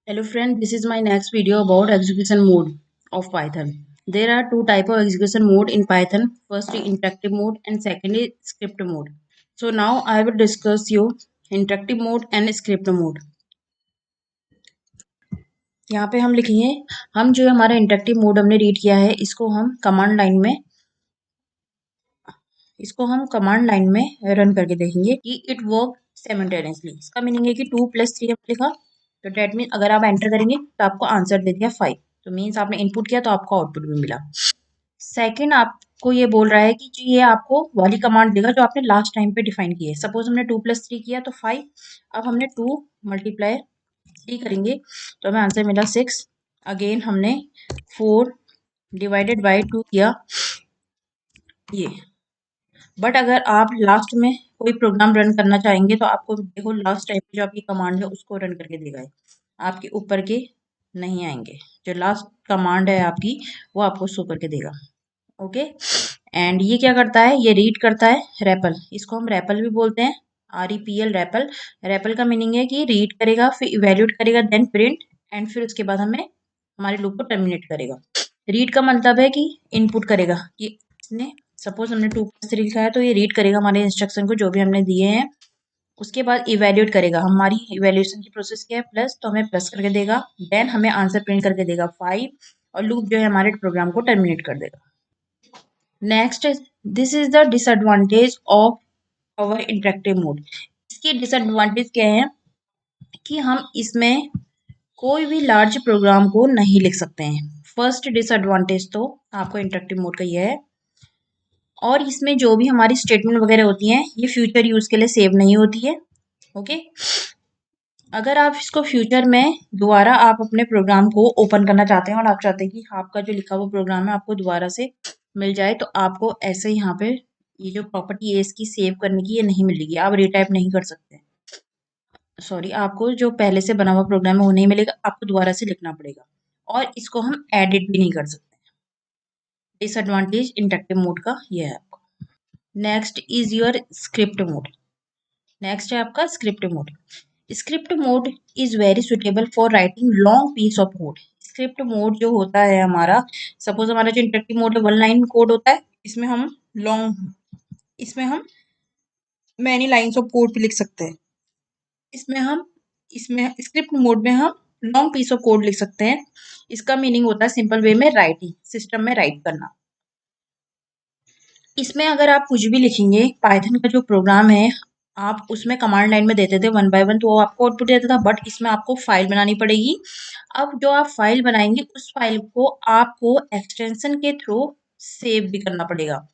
Hello friend, this is my next video about execution mode of Python. There are two type of execution mode in Python. First is interactive mode and second is script mode. So now I will discuss you interactive mode and script mode. यहाँ पे हम लिखेंगे हम जो हमारा interactive mode हमने read किया है इसको हम कमांड लाइन में रन करके देखेंगे कि इट वर्क साइमल्टेनियसली। इसका मीनिंग है कि 2+3 हमने लिखा तो डेट मीन अगर आप एंटर करेंगे तो आपको आंसर दे दिया 5। तो मीन्स आपने इनपुट किया तो आपको आउटपुट भी मिला। सेकंड आपको ये बोल रहा है कि जी ये आपको वाली कमांड देगा जो आपने लास्ट टाइम पे डिफाइन की है। सपोज हमने 2+3 किया तो 5। अब हमने 2 × 3 करेंगे तो हमें आंसर मिला 6। अगेन हमने 4 ÷ 2 किया ये। बट अगर आप लास्ट में कोई प्रोग्राम रन करना चाहेंगे तो आपको देखो लास्ट टाइम जो आपकी कमांड है उसको रन करके देगा। आपके ऊपर के नहीं आएंगे, जो लास्ट कमांड है आपकी वो आपको शो करके देगा। ओके, एंड ये क्या करता है, ये रीड करता है रेपल। इसको हम रेपल भी बोलते हैं, REPL रेपल। रेपल का मीनिंग है कि रीड करेगा, फिर इवेल्यूट करेगा, देन प्रिंट, एंड फिर उसके बाद हमें हमारे लूप को टर्मिनेट करेगा। रीड का मतलब है कि इनपुट करेगा कि इसने सपोज हमने 2+3 लिखा है तो ये रीड करेगा हमारे इंस्ट्रक्शन को जो भी हमने दिए हैं। उसके बाद इवेल्यूट करेगा, हमारी इवेल्यूएशन की प्रोसेस क्या है प्लस, तो हमें प्लस करके देगा। देन हमें आंसर प्रिंट करके देगा 5 और लूप जो है हमारे प्रोग्राम को टर्मिनेट कर देगा। Next, this is the disadvantage of our interactive mode. इसकी डिसएडवांटेज क्या है कि हम इसमें कोई भी लार्ज प्रोग्राम को नहीं लिख सकते हैं। फर्स्ट डिसएडवांटेज तो आपको इंटरेक्टिव मोड का ये है। और इसमें जो भी हमारी स्टेटमेंट वगैरह होती हैं ये फ्यूचर यूज के लिए सेव नहीं होती है। ओके, अगर आप इसको फ्यूचर में दोबारा आप अपने प्रोग्राम को ओपन करना चाहते हैं और आप चाहते हैं कि आपका जो लिखा हुआ प्रोग्राम है आपको दोबारा से मिल जाए, तो आपको ऐसे यहाँ पे ये जो प्रॉपर्टी है इसकी सेव करने की ये नहीं मिलेगी, आप रीटाइप नहीं कर सकते। सॉरी, आपको जो पहले से बना हुआ प्रोग्राम है वो नहीं मिलेगा, आपको दोबारा से लिखना पड़ेगा। और इसको हम एडिट भी नहीं कर सकते। डिसएडवांटेज इंटरेक्टिव मोड का ये है आपको। Next is your script mode. Next है आपका script mode. Script mode is very suitable for writing long piece of code. Script mode जो होता है हमारा, सपोज हमारा जो इंटरेक्टिव मोड है 1 लाइन कोड होता है, इसमें हम मैनी लाइन्स ऑफ कोड भी लिख सकते हैं। इसमें स्क्रिप्ट मोड में हम लॉन्ग पीस ऑफ कोड लिख सकते हैं। इसका मीनिंग होता है सिंपल वे में राइटिंग, सिस्टम में राइट करना। इसमें अगर आप कुछ भी लिखेंगे, पाइथन का जो प्रोग्राम है आप उसमें कमांड लाइन में देते थे 1 बाय 1 तो वो आपको आउटपुट देता था, बट इसमें आपको फाइल बनानी पड़ेगी। अब जो आप फाइल बनाएंगे उस फाइल को आपको एक्सटेंशन के थ्रू सेव भी करना पड़ेगा।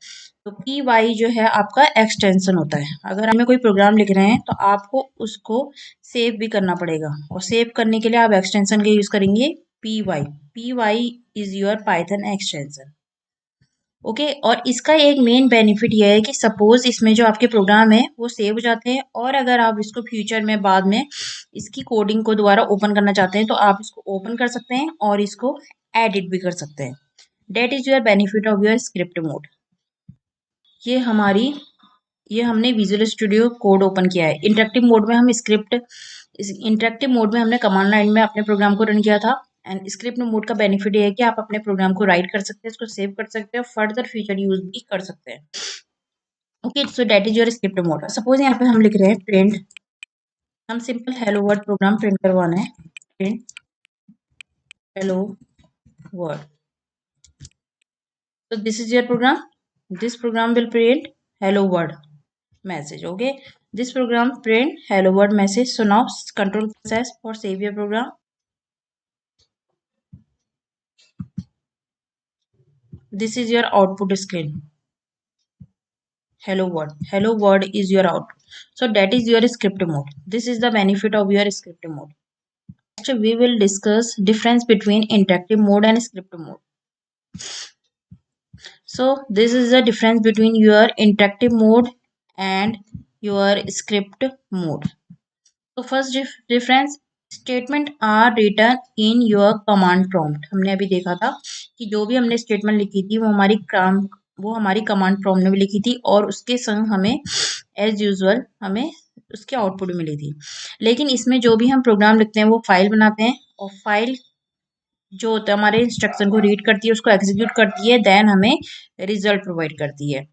तो py जो है आपका एक्सटेंशन होता है। अगर हमें कोई प्रोग्राम लिख रहे हैं तो आपको उसको सेव भी करना पड़ेगा, और सेव करने के लिए आप एक्सटेंशन का यूज करेंगे py is your Python extension. Okay, और इसका एक मेन बेनिफिट यह है कि सपोज इसमें जो आपके प्रोग्राम है वो सेव हो जाते हैं, और अगर आप इसको फ्यूचर में बाद में इसकी कोडिंग को दोबारा ओपन करना चाहते हैं तो आप इसको ओपन कर सकते हैं और इसको एडिट भी कर सकते हैं। That is your benefit of your script mode. ये हमने विजुअल स्टूडियो कोड ओपन किया है। इंटरेक्टिव मोड में इंटरेक्टिव मोड में हमने कमांड लाइन में अपने प्रोग्राम को रन किया था। एंड स्क्रिप्ट मोड का बेनिफिट ये है कि आप अपने प्रोग्राम को राइट कर सकते हैं, इसको सेव कर सकते हैं, फर्दर फ्यूचर यूज भी कर सकते हैं। Okay, so that is your script mode. Suppose यहाँ पे हम लिख रहे हैं प्रिंट, हम simple hello world program print करवाना है, print hello world. So this is your program. This program will print hello world message. Okay, this program print hello world message. So now control S for save your program. This is your output screen. Hello world is your output. So that is your script mode. This is the benefit of your script mode. Next we will discuss difference between interactive mode and script mode. So this is the difference between your interactive mode and your script mode. तो first difference, statement are written in your command prompt. हमने अभी देखा था कि जो भी हमने statement लिखी थी वो हमारी कमांड प्रॉम्प्ट में भी लिखी थी, और उसके संग हमें एज यूजुअल हमें उसकी आउटपुट मिली थी। लेकिन इसमें जो भी हम प्रोग्राम लिखते हैं वो फाइल बनाते हैं, और फाइल जो होता है हमारे इंस्ट्रक्शन को रीड करती है, उसको एग्जीक्यूट करती है, देन हमें रिजल्ट प्रोवाइड करती है।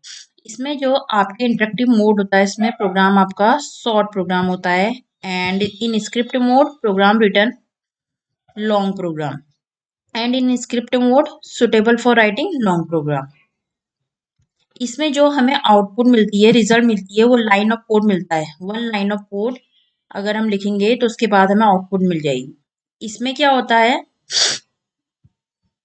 इसमें जो आपके इंटरेक्टिव मोड होता है, इसमें प्रोग्राम आपका शॉर्ट प्रोग्राम होता है, and in script mode program return long program, and in script mode suitable for writing long program. इसमें जो हमें आउटपुट मिलती है, रिजल्ट मिलती है, वो लाइन ऑफ कोड मिलता है। 1 लाइन ऑफ कोड अगर हम लिखेंगे तो उसके बाद हमें आउटपुट मिल जाएगी। इसमें क्या होता है,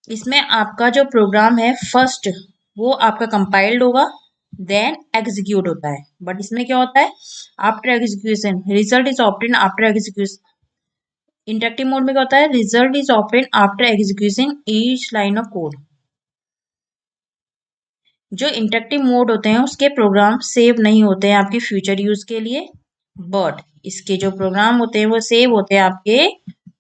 इसमें आपका जो प्रोग्राम है फर्स्ट वो आपका कंपाइल्ड होगा, देन एग्जीक्यूट होता है। बट इसमें क्या होता है, after execution result is obtain after execution. Interactive mode में क्या होता है, result is obtain after execution each line of code. जो इंटरेक्टिव मोड होते हैं उसके प्रोग्राम सेव नहीं होते हैं आपके फ्यूचर यूज के लिए, बट इसके जो प्रोग्राम होते हैं वो सेव होते हैं आपके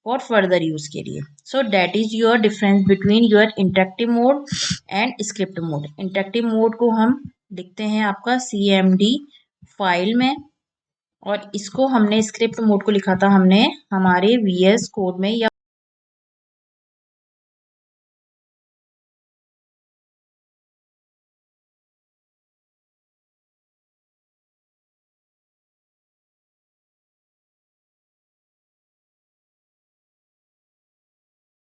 फॉर फर्दर यूज के लिए। सो that is your difference between your interactive mode and script mode. Interactive mode को हम लिखते हैं आपका CMD फाइल में, और इसको हमने स्क्रिप्ट मोड को लिखा था हमने हमारे VS कोड में या